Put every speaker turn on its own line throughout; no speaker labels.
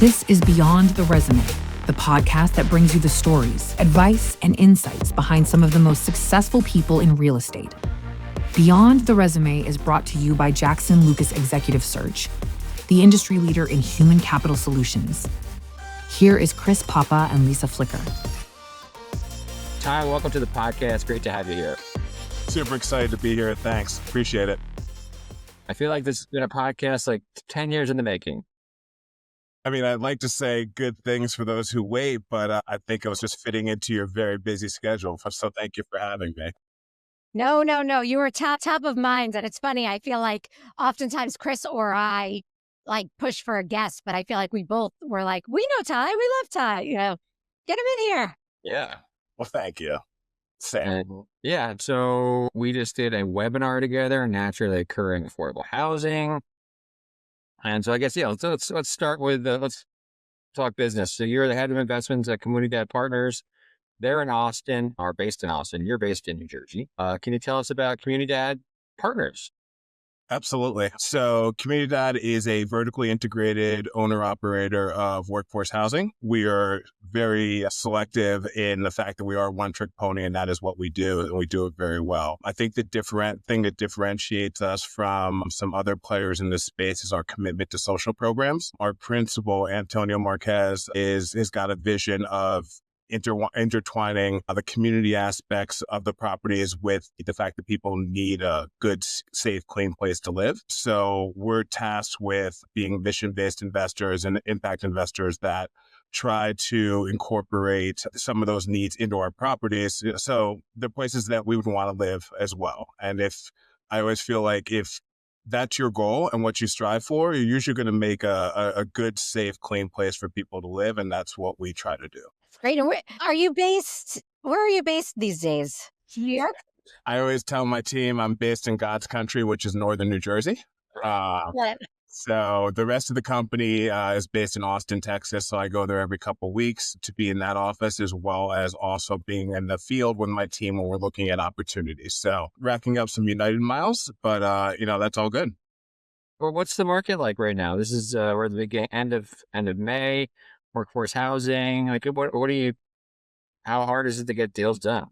This is Beyond the Resume, the podcast that brings you the stories, advice, and insights behind some of the most successful people in real estate. Beyond the Resume is brought to you by Jackson Lucas Executive Search, the industry leader in human capital solutions. Here is Chris Papa and Lisa Flicker.
Ty, welcome to the podcast. Great to have you here.
Super excited to be here. Thanks. Appreciate it.
I feel like this has been a podcast like 10 years in the making.
I mean, I'd like to say good things for those who wait, but I think it was just fitting into your very busy schedule. So thank you for having me.
No. You were top of mind. And it's funny. I feel like oftentimes Chris or I like push for a guest, but I feel like we both were like, we know Ty. We love Ty. Get him in here.
Yeah.
Well, thank you. Sam.
So we just did a webinar together, naturally occurring affordable housing. And so I guess, let's start with, let's talk business. So you're the head of investments at Comunidad Partners. They're in Austin, are based in Austin. You're based in New Jersey. Can you tell us about Comunidad Partners?
Absolutely. So Comunidad is a vertically integrated owner-operator of workforce housing. We are very selective in the fact that we are a one-trick pony, and that is what we do, and we do it very well. I think the thing that differentiates us from some other players in this space is our commitment to social programs. Our principal, Antonio Marquez, has got a vision of intertwining the community aspects of the properties with the fact that people need a good, safe, clean place to live. So we're tasked with being mission-based investors and impact investors that try to incorporate some of those needs into our properties. So the places that we would want to live as well. And I always feel like if that's your goal and what you strive for, you're usually going to make a good, safe, clean place for people to live. And that's what we try to do.
Great. And where are you based these days? Here?
I always tell my team I'm based in God's country, which is northern New Jersey. So the rest of the company is based in Austin, Texas. So I go there every couple of weeks to be in that office, as well as also being in the field with my team when we're looking at opportunities. So racking up some United miles, but that's all good.
Well, what's the market like right now? This is we're at the end of May. Workforce housing, like how hard is it to get deals done?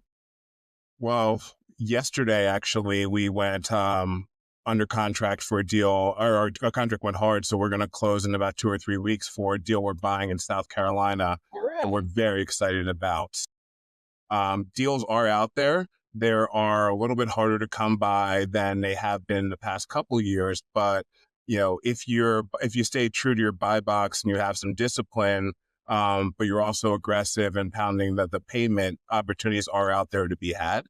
Well, yesterday, actually, we went under contract for a deal, or our contract went hard. So we're going to close in about 2 or 3 weeks for a deal we're buying in South Carolina.
Right.
And we're very excited about. Deals are out there. They are a little bit harder to come by than they have been the past couple of years, but if you stay true to your buy box and you have some discipline, but you're also aggressive and pounding the payment, opportunities are out there to be had.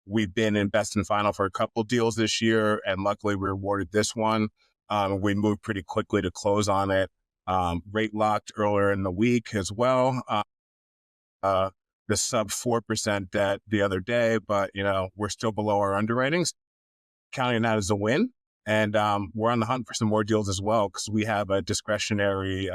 We've been in best and final for a couple deals this year, and luckily we awarded this one. We moved pretty quickly to close on it. Rate locked earlier in the week as well. The sub 4% debt the other day, but we're still below our underwritings. Counting that as a win. And we're on the hunt for some more deals as well, because we have a discretionary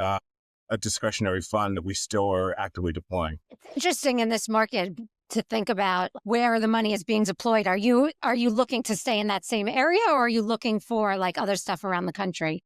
fund that we still are actively deploying.
It's interesting in this market to think about where the money is being deployed. Are you looking to stay in that same area, or are you looking for like other stuff around the country?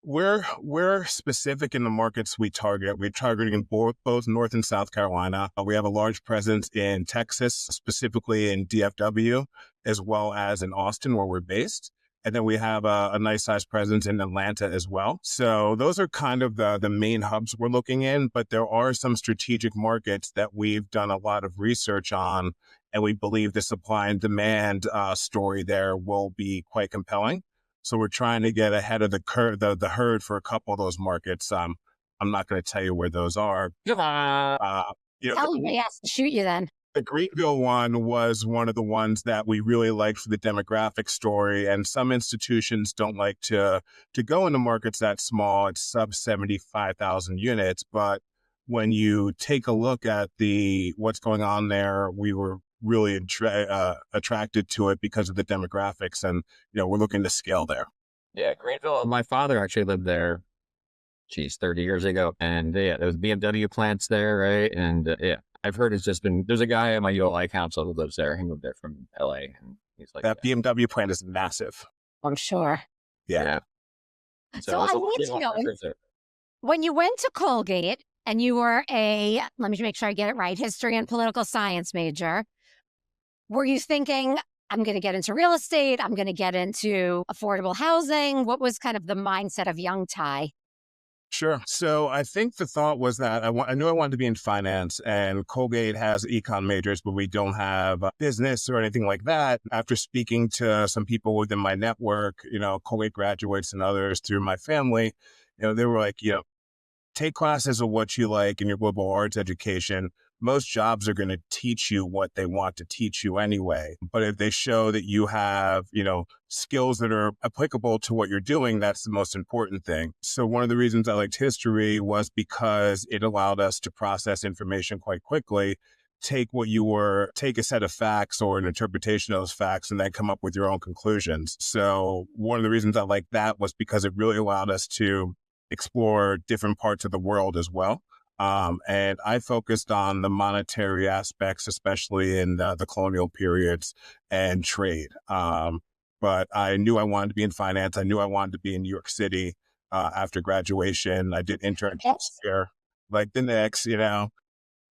We're specific in the markets we target. We're targeting both North and South Carolina. We have a large presence in Texas, specifically in DFW, as well as in Austin, where we're based. And then we have a nice sized presence in Atlanta as well. So those are kind of the main hubs we're looking in, but there are some strategic markets that we've done a lot of research on, and we believe the supply and demand story there will be quite compelling. So we're trying to get ahead of the herd for a couple of those markets. I'm not going to tell you where those are.
Tell me, yes, shoot you then.
The Greenville one was one of the ones that we really liked for the demographic story. And some institutions don't like to go into markets that small. It's sub 75,000 units. But when you take a look at what's going on there, we were really attracted to it because of the demographics, and we're looking to scale there.
Yeah, Greenville. My father actually lived there, 30 years ago, and there was BMW plants there, right? And I've heard there's a guy at my ULI council who lives there. He moved there from LA, and he's like,
that BMW plant is massive.
I'm sure.
Yeah.
So I need to know. When you went to Colgate and you were let me make sure I get it right, history and political science major, were you thinking, I'm going to get into real estate, I'm going to get into affordable housing? What was kind of the mindset of young Ty?
Sure. So I think the thought was that I knew I wanted to be in finance, and Colgate has econ majors, but we don't have business or anything like that. After speaking to some people within my network, Colgate graduates and others through my family, they were like, take classes of what you like in your global arts education. Most jobs are going to teach you what they want to teach you anyway. But if they show that you have, skills that are applicable to what you're doing, that's the most important thing. So one of the reasons I liked history was because it allowed us to process information quite quickly, take a set of facts or an interpretation of those facts, and then come up with your own conclusions. So one of the reasons I liked that was because it really allowed us to explore different parts of the world as well. And I focused on the monetary aspects, especially in the colonial periods and trade. But I knew I wanted to be in finance. I knew I wanted to be in New York City after graduation. I did internships here, like the Knicks, So,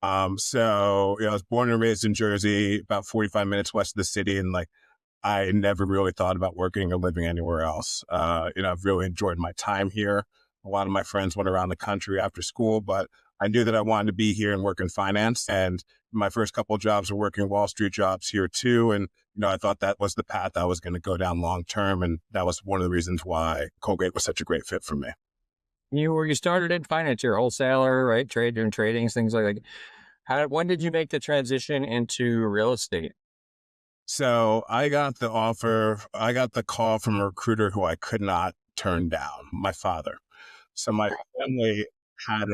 I was born and raised in Jersey, about 45 minutes west of the city. And I never really thought about working or living anywhere else. I've really enjoyed my time here. A lot of my friends went around the country after school, but I knew that I wanted to be here and work in finance. And my first couple of jobs were working Wall Street jobs here too. And, I thought that was the path I was going to go down long term. And that was one of the reasons why Colgate was such a great fit for me.
You started in finance, you're a wholesaler, right? Doing tradings, things like that. When did you make the transition into real estate?
So I got the call from a recruiter who I could not turn down, my father. So my family had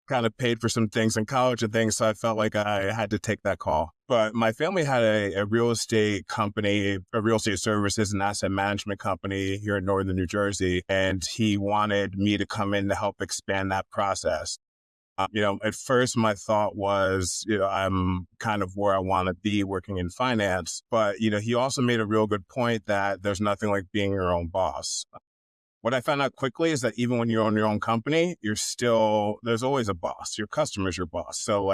kind of paid for some things in college and things. So I felt like I had to take that call. But my family had a real estate company, a real estate services and asset management company here in northern New Jersey. And he wanted me to come in to help expand that process. At first my thought was, I'm kind of where I want to be working in finance. But, he also made a real good point that there's nothing like being your own boss. What I found out quickly is that even when you own your own company, there's always a boss. Your customer's your boss. So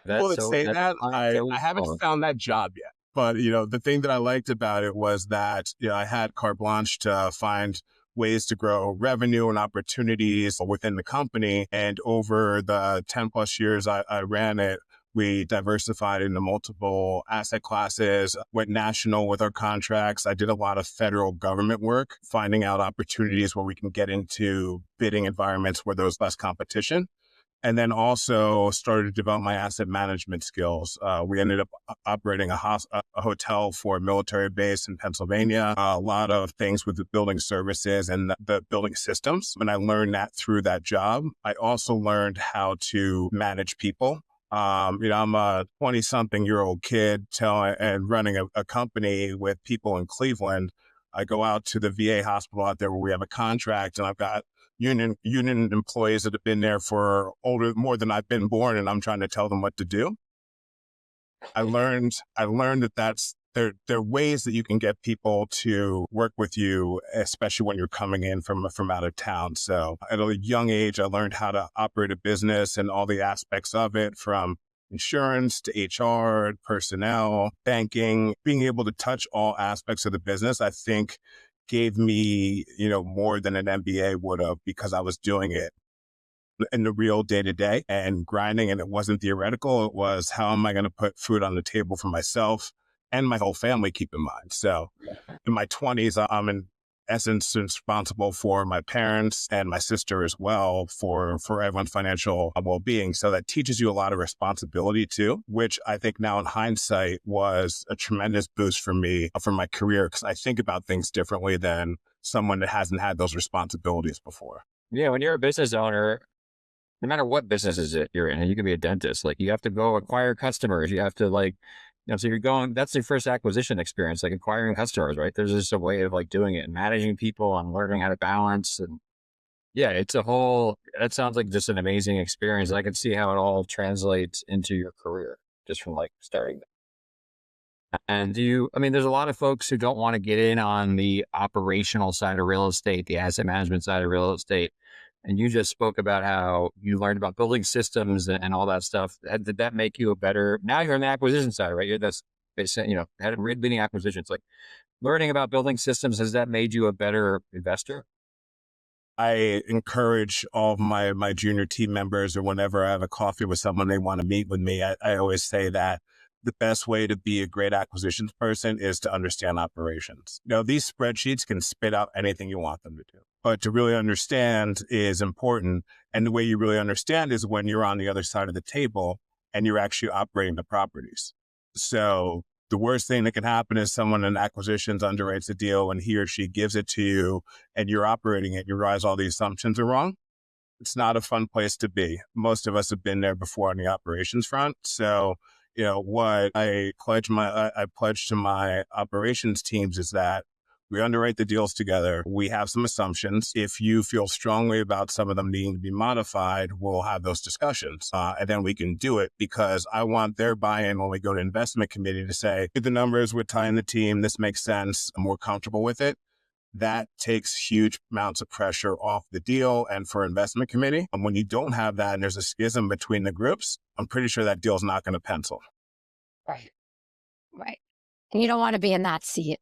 people that say that, I haven't found that job yet. But, the thing that I liked about it was that, I had carte blanche to find ways to grow revenue and opportunities within the company. And over the 10 plus years I ran it, we diversified into multiple asset classes, went national with our contracts. I did a lot of federal government work, finding out opportunities where we can get into bidding environments where there's less competition. And then also started to develop my asset management skills. We ended up operating a hotel for a military base in Pennsylvania, a lot of things with the building services and the building systems. And I learned that through that job. I also learned how to manage people. I'm a 20-something-year-old kid and running a company with people in Cleveland. I go out to the VA hospital out there where we have a contract, and I've got union employees that have been there for more than I've been born, and I'm trying to tell them what to do. I learned that there are ways that you can get people to work with you, especially when you're coming in from out of town. So at a young age, I learned how to operate a business and all the aspects of it, from insurance to HR, personnel, banking. Being able to touch all aspects of the business, I think, gave me, more than an MBA would have, because I was doing it in the real day-to-day and grinding. And it wasn't theoretical. It was, how am I going to put food on the table for myself and my whole family, keep in mind. So in my 20s, I'm in essence responsible for my parents and my sister as well, for everyone's financial well-being. So that teaches you a lot of responsibility too, which I think now in hindsight was a tremendous boost for me, for my career, because I think about things differently than someone that hasn't had those responsibilities before.
Yeah, when you're a business owner, no matter what business is it you're in, you can be a dentist. You have to go acquire customers. You have to so that's your first acquisition experience, acquiring customers, right? There's just a way of doing it and managing people and learning how to balance. And yeah, that sounds like just an amazing experience. I can see how it all translates into your career just from starting. And there's a lot of folks who don't want to get in on the operational side of real estate, the asset management side of real estate. And you just spoke about how you learned about building systems and all that stuff. Did that make you a better, now you're on the acquisition side, right? Had leading acquisitions, like learning about building systems. Has that made you a better investor?
I encourage all of my junior team members, or whenever I have a coffee with someone, they want to meet with me, I always say that the best way to be a great acquisitions person is to understand operations. These spreadsheets can spit out anything you want them to do, but to really understand is important. And the way you really understand is when you're on the other side of the table and you're actually operating the properties. So the worst thing that can happen is someone in acquisitions underwrites a deal and he or she gives it to you and you're operating it. You realize all the assumptions are wrong. It's not a fun place to be. Most of us have been there before on the operations front. So, what I pledge to my operations teams is that we underwrite the deals together. We have some assumptions. If you feel strongly about some of them needing to be modified, we'll have those discussions. And then we can do it, because I want their buy-in when we go to investment committee to say, the numbers, we're tying the team, this makes sense, and we're comfortable with it. That takes huge amounts of pressure off the deal and for investment committee. And when you don't have that and there's a schism between the groups, I'm pretty sure that deal's not going to pencil.
Right. Right. And you don't want to be in that seat.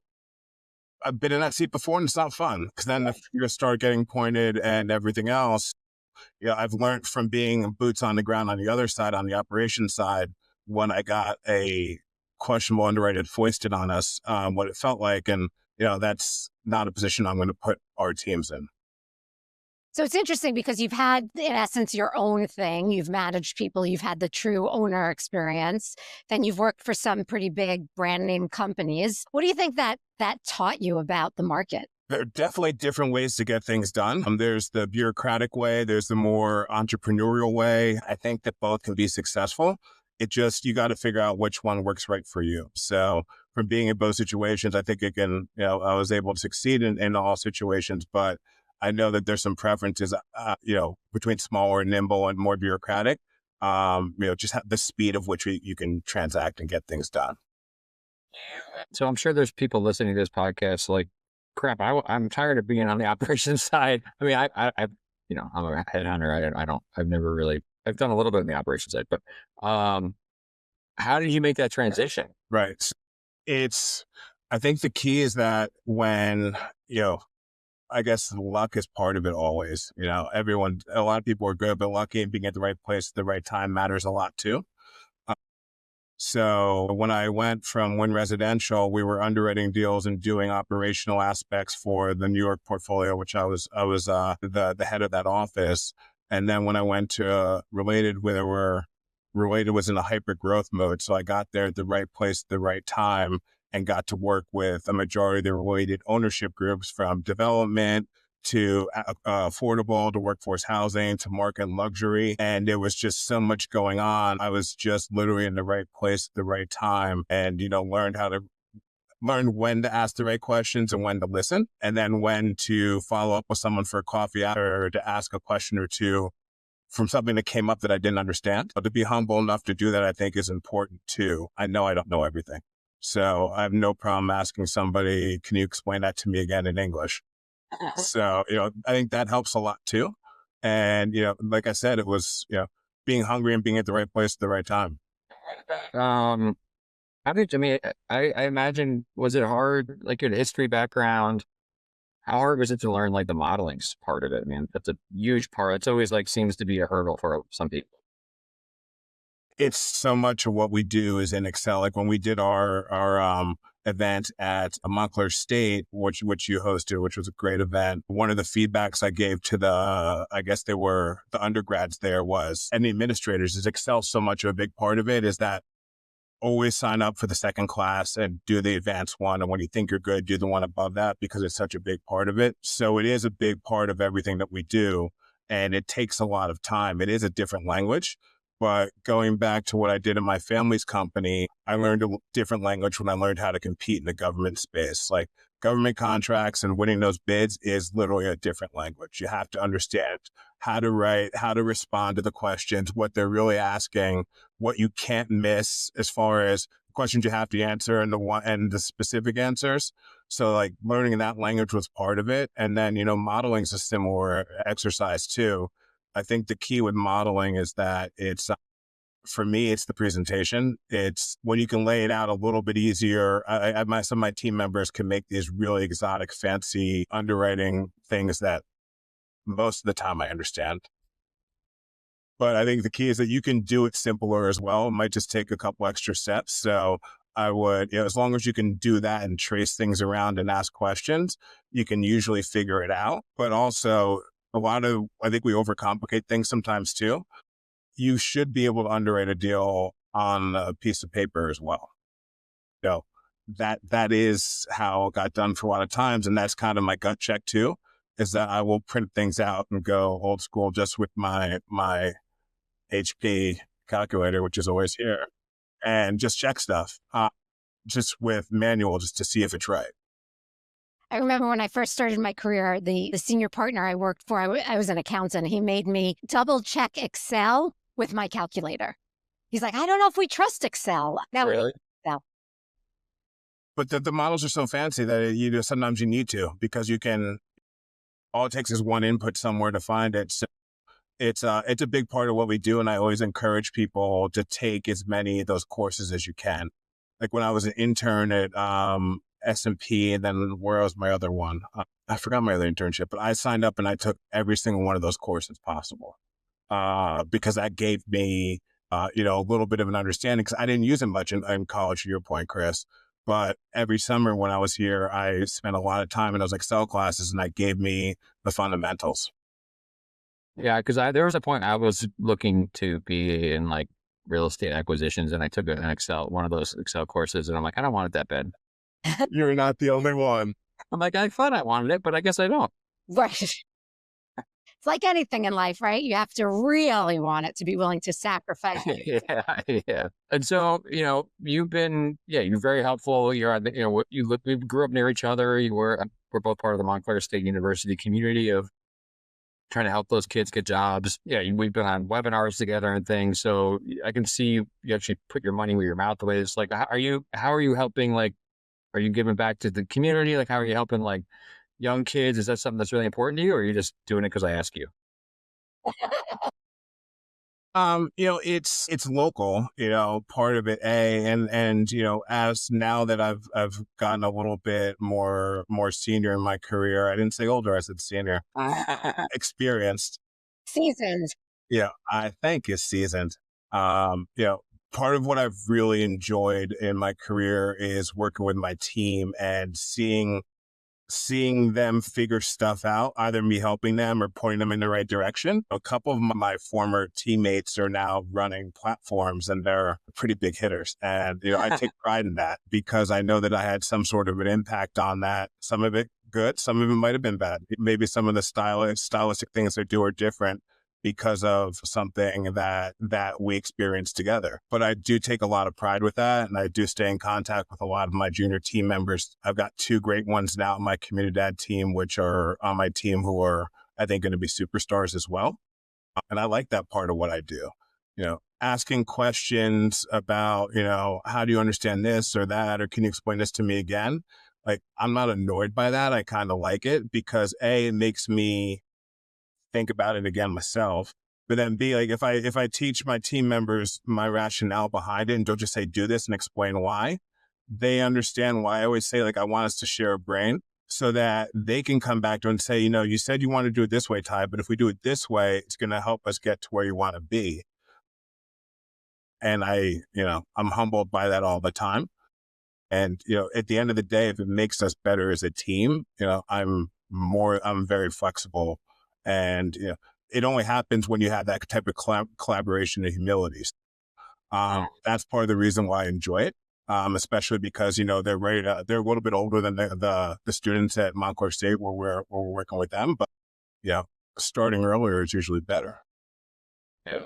I've been in that seat before and it's not fun, because then if you start getting pointed and everything else, I've learned from being boots on the ground on the other side, on the operations side, when I got a questionable underwritten foisted on us, what it felt like. And, that's not a position I'm going to put our teams in.
So it's interesting because you've had, in essence, your own thing. You've managed people. You've had the true owner experience. Then you've worked for some pretty big brand name companies. What do you think that taught you about the market?
There are definitely different ways to get things done. There's the bureaucratic way. There's the more entrepreneurial way. I think that both can be successful. You got to figure out which one works right for you. So from being in both situations, I think I was able to succeed in all situations, but I know that there's some preferences, between smaller and nimble and more bureaucratic, just the speed of which you can transact and get things done.
So I'm sure there's people listening to this podcast like, crap, I'm tired of being on the operations side. I mean, I'm a headhunter. I've done a little bit in the operations side, but how did you make that transition?
Right. I think the key is that when, I guess luck is part of it always. A lot of people are good, but lucky and being at the right place at the right time matters a lot too. So when I went from Win Residential, we were underwriting deals and doing operational aspects for the New York portfolio, which I was the head of that office. And then when I went to Related, Related was in a hyper growth mode. So I got there at the right place at the right time and got to work with a majority of the related ownership groups, from development to affordable, to workforce housing, to market luxury. And there was just so much going on. I was just literally in the right place at the right time, and, learn when to ask the right questions and when to listen, and then when to follow up with someone for a coffee after, or to ask a question or two from something that came up that I didn't understand. But to be humble enough to do that, I think, is important too. I know I don't know everything. So I have no problem asking somebody, can you explain that to me again in English? So, I think that helps a lot too. And, like I said, it was, being hungry and being at the right place at the right time.
I imagine, was it hard, like your history background? How hard was it to learn like the modeling part of it? I mean, that's a huge part. It's always seems to be a hurdle for some people.
It's so much of what we do is in Excel. Like when we did our event at Montclair State, which you hosted, which was a great event. One of the feedbacks I gave to the undergrads there was, and the administrators, is Excel so much of a big part of it, is that always sign up for the second class and do the advanced one. And when you think you're good, do the one above that, because it's such a big part of it. So it is a big part of everything that we do. And it takes a lot of time. It is a different language. But going back to what I did in my family's company, I learned a different language when I learned how to compete in the government space. Like government contracts and winning those bids is literally a different language. You have to understand how to write, how to respond to the questions, what they're really asking, what you can't miss as far as questions you have to answer and the specific answers. So like learning that language was part of it. And then, modeling is a similar exercise too. I think the key with modeling is that for me, it's the presentation. It's when you can lay it out a little bit easier. Some of my team members can make these really exotic, fancy underwriting things that most of the time I understand. But I think the key is that you can do it simpler as well. It might just take a couple extra steps. So I would, as long as you can do that and trace things around and ask questions, you can usually figure it out. But also I think we overcomplicate things sometimes too. You should be able to underwrite a deal on a piece of paper as well. That is how it got done for a lot of times. And that's kind of my gut check too, is that I will print things out and go old school just with my HP calculator, which is always here, and just check stuff, just with manual, just to see if it's right.
I remember when I first started my career, the senior partner I worked for, I was an accountant. He made me double check Excel with my calculator. He's like, I don't know if we trust Excel.
Really?
Excel.
But the models are so fancy that sometimes you need to, because all it takes is one input somewhere to find it. So it's a big part of what we do. And I always encourage people to take as many of those courses as you can. Like when I was an intern at S&P, and then where was my other one? I forgot my other internship, but I signed up and I took every single one of those courses possible, because that gave me, a little bit of an understanding, because I didn't use it much in college, to your point, Chris. But every summer when I was here, I spent a lot of time in those Excel classes, and that gave me the fundamentals.
Yeah, because there was a point I was looking to be in like real estate acquisitions, and I took one of those Excel courses, and I'm like, I don't want it that bad.
You're not the only one.
I'm like, I thought I wanted it, but I guess I don't.
Right. It's like anything in life, right? You have to really want it to be willing to sacrifice.
Yeah. And so, you've been, you're very helpful. You're on we grew up near each other. We're both part of the Montclair State University community of trying to help those kids get jobs. Yeah, we've been on webinars together and things. So I can see you actually put your money where your mouth is. Like, how are you helping? Like, are you giving back to the community? Like, how are you helping like young kids? Is that something that's really important to you, or are you just doing it because I ask you?
It's local, part of it, and as now that I've gotten a little bit more senior in my career, I didn't say older, I said senior, experienced.
Seasoned.
Yeah, I think is seasoned. Part of what I've really enjoyed in my career is working with my team and seeing them figure stuff out, either me helping them or pointing them in the right direction. A couple of my former teammates are now running platforms, and they're pretty big hitters. And, I take pride in that, because I know that I had some sort of an impact on that. Some of it good, some of it might've been bad. Maybe some of the stylistic things they do are different because of something that we experienced together. But I do take a lot of pride with that, and I do stay in contact with a lot of my junior team members. I've got 2 great ones now on my Comunidad team, which are on my team, who are, I think, going to be superstars as well. And I like that part of what I do. Asking questions about, how do you understand this or that, or can you explain this to me again? Like, I'm not annoyed by that. I kind of like it, because A, it makes me think about it again myself. But then B, like if I teach my team members my rationale behind it and don't just say do this and explain why, they understand why. I always say, like, I want us to share a brain, so that they can come back to and say, you said you want to do it this way, Ty, but if we do it this way, it's going to help us get to where you want to be. And I'm humbled by that all the time. And, at the end of the day, if it makes us better as a team, I'm very flexible. And, it only happens when you have that type of collaboration and humility. That's part of the reason why I enjoy it. Especially because, they're they're a little bit older than the students at Montclair State where we're working with them. But, starting earlier is usually better.
Yeah.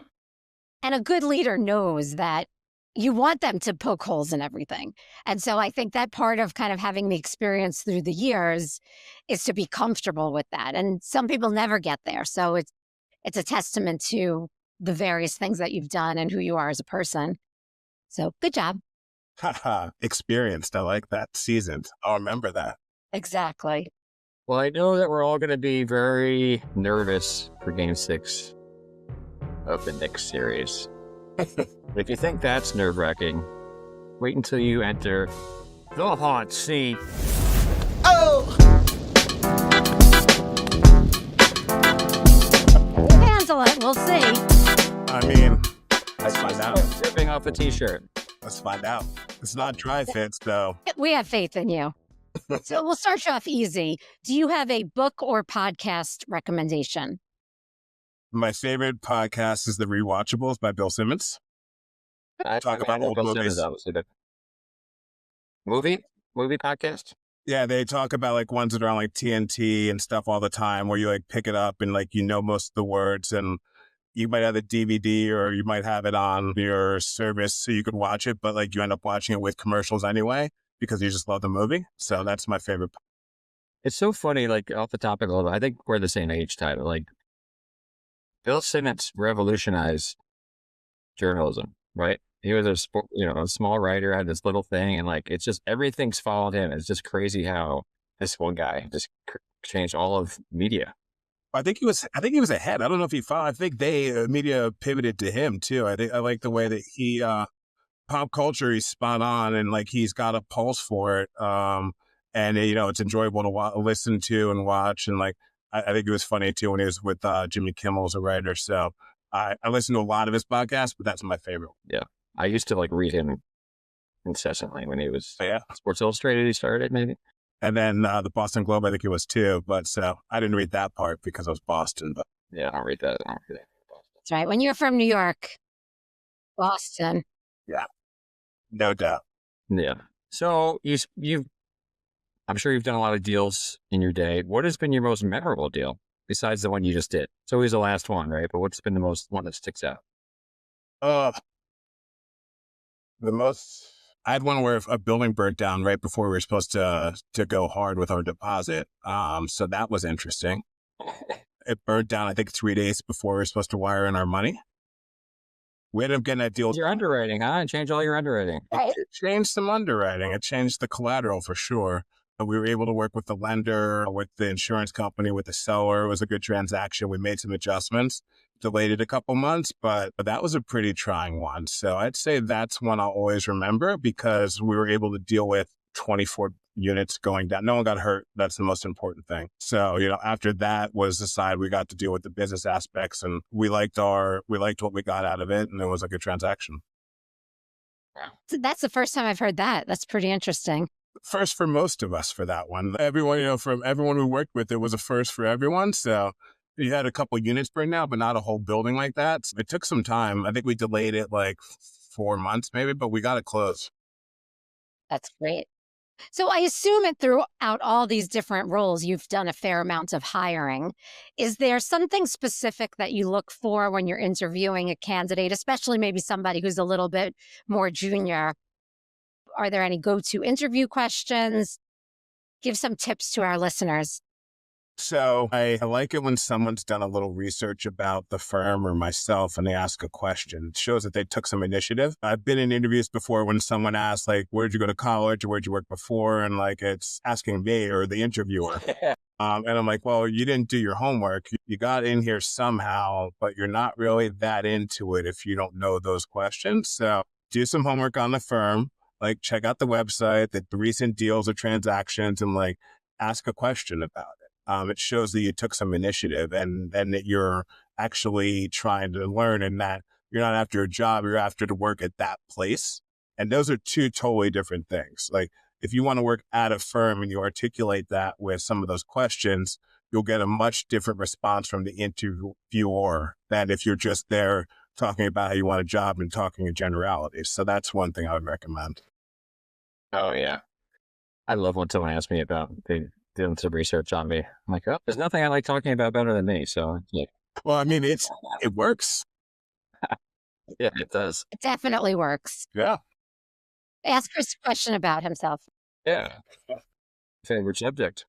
And a good leader knows that you want them to poke holes in everything. And so I think that part of kind of having the experience through the years is to be comfortable with that. And some people never get there. So it's a testament to the various things that you've done and who you are as a person. So good job.
Haha, experienced. I like that. Seasoned. I'll remember that.
Exactly.
Well, I know that we're all going to be very nervous for Game 6 of the Knicks series. If you think that's nerve-wracking, wait until you enter the hot seat.
We'll handle it. We'll see.
I mean, let's find out.
Ripping off a t-shirt.
Let's find out. It's not dry fits, though.
We have faith in you. So we'll start you off easy. Do you have a book or podcast recommendation?
My favorite podcast is The Rewatchables by Bill Simmons. Talk about old movies.
Obviously, but movie podcast.
Yeah, they talk about like ones that are on like TNT and stuff all the time, where you like pick it up and like most of the words, and you might have the DVD or you might have it on your service so you could watch it, but like you end up watching it with commercials anyway because you just love the movie. So that's my favorite.
It's so funny, like off the topic a little. I think we're the same age type. Like Bill Simmons revolutionized journalism, right? He was a small writer, had this little thing, and like it's just everything's followed him. It's just crazy how this one guy just changed all of media.
I think he was ahead. I don't know if he followed. I think media pivoted to him too. I like the way that he pop culture. He's spot on, and like he's got a pulse for it. And it's enjoyable to listen to and watch. And like I think it was funny too when he was with Jimmy Kimmel as a writer. So I listen to a lot of his podcasts, but that's my favorite.
Yeah, I used to like read him incessantly when he was Sports Illustrated. He started maybe.
And then the Boston Globe, I think it was too. But so I didn't read that part because I was Boston. But
yeah, I don't read that.
That's right. When you're from New York, Boston.
Yeah, no doubt.
Yeah. So I'm sure you've done a lot of deals in your day. What has been your most memorable deal besides the one you just did? It's always the last one, right? But what's been the most one that sticks out?
I had one where a building burnt down right before we were supposed to go hard with our deposit. So that was interesting. It burnt down, I think, 3 days before we were supposed to wire in our money. We ended up getting that deal.
Your underwriting, huh? And change all your underwriting.
It changed some underwriting. It changed the collateral for sure. We were able to work with the lender, with the insurance company, with the seller. It was a good transaction. We made some adjustments, delayed it a couple months, but that was a pretty trying one. So I'd say that's one I'll always remember because we were able to deal with 24 units going down. No one got hurt. That's the most important thing. So, after that was the side we got to deal with the business aspects, and we liked what we got out of it, and it was a good transaction.
That's the first time I've heard that. That's pretty interesting.
First for most of us for that one. Everyone, from everyone we worked with, it was a first for everyone. So you had a couple units burn out, but not a whole building like that. So it took some time. I think we delayed it like 4 months maybe, but we got it closed.
That's great. So I assume it throughout all these different roles, you've done a fair amount of hiring. Is there something specific that you look for when you're interviewing a candidate, especially maybe somebody who's a little bit more junior? Are there any go-to interview questions? Give some tips to our listeners.
So I like it when someone's done a little research about the firm or myself and they ask a question. It shows that they took some initiative. I've been in interviews before when someone asks, like, where'd you go to college or where'd you work before? And like, it's asking me or the interviewer. And I'm like, well, you didn't do your homework. You got in here somehow, but you're not really that into it if you don't know those questions. So do some homework on the firm, like check out the website, the recent deals or transactions, and like ask a question about it. It shows that you took some initiative and that you're actually trying to learn and that you're not after a job, you're after to work at that place. And those are two totally different things. Like if you want to work at a firm and you articulate that with some of those questions, you'll get a much different response from the interviewer than if you're just there talking about how you want a job and talking in generalities. So that's one thing I would recommend.
Oh, yeah. I love when someone asks me about doing some research on me. I'm like, oh, there's nothing I like talking about better than me. So, yeah.
Well, I mean, it works.
Yeah, it does.
It definitely works.
Yeah.
Ask Chris a question about himself.
Yeah. Favorite subject.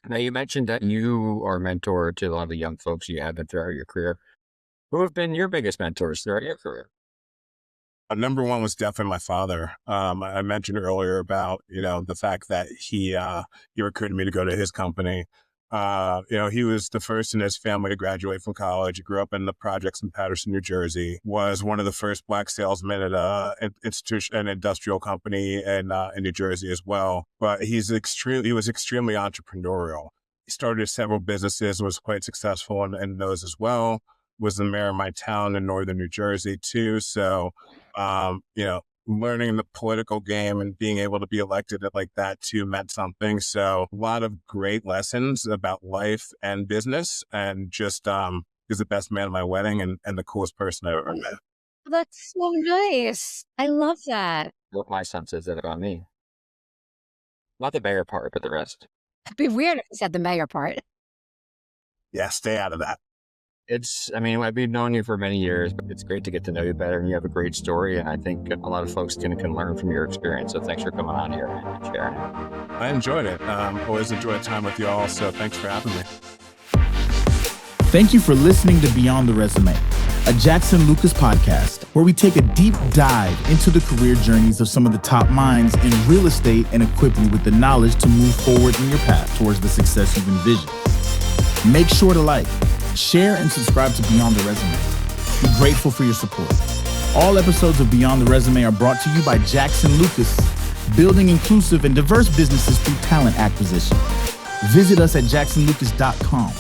Now, you mentioned that you are a mentor to a lot of the young folks you have been throughout your career. Who have been your biggest mentors throughout your career?
Number one was definitely my father. I mentioned earlier about, the fact that he recruited me to go to his company. He was the first in his family to graduate from college. He grew up in the projects in Paterson, New Jersey, was one of the first Black salesmen at an industrial company in New Jersey as well. But he was extremely entrepreneurial. He started several businesses, was quite successful in those as well. Was the mayor of my town in northern New Jersey too. So, learning the political game and being able to be elected like that too meant something. So a lot of great lessons about life and business, and just is the best man at my wedding and the coolest person I've ever met.
That's so nice. I love that.
What my son says that about me. Not the mayor part, but the rest.
It'd be weird if he said the mayor part.
Yeah, stay out of that.
I've been knowing you for many years, but it's great to get to know you better, and you have a great story, and I think a lot of folks can learn from your experience. So thanks for coming on here and sharing it.
I enjoyed it. Always enjoy time with you all. So thanks for having me.
Thank you for listening to Beyond the Resume, a Jackson Lucas podcast, where we take a deep dive into the career journeys of some of the top minds in real estate and equip you with the knowledge to move forward in your path towards the success you've envisioned. Make sure to like, share, and subscribe to Beyond the Resume. Be grateful for your support. All episodes of Beyond the Resume are brought to you by Jackson Lucas, building inclusive and diverse businesses through talent acquisition. Visit us at jacksonlucas.com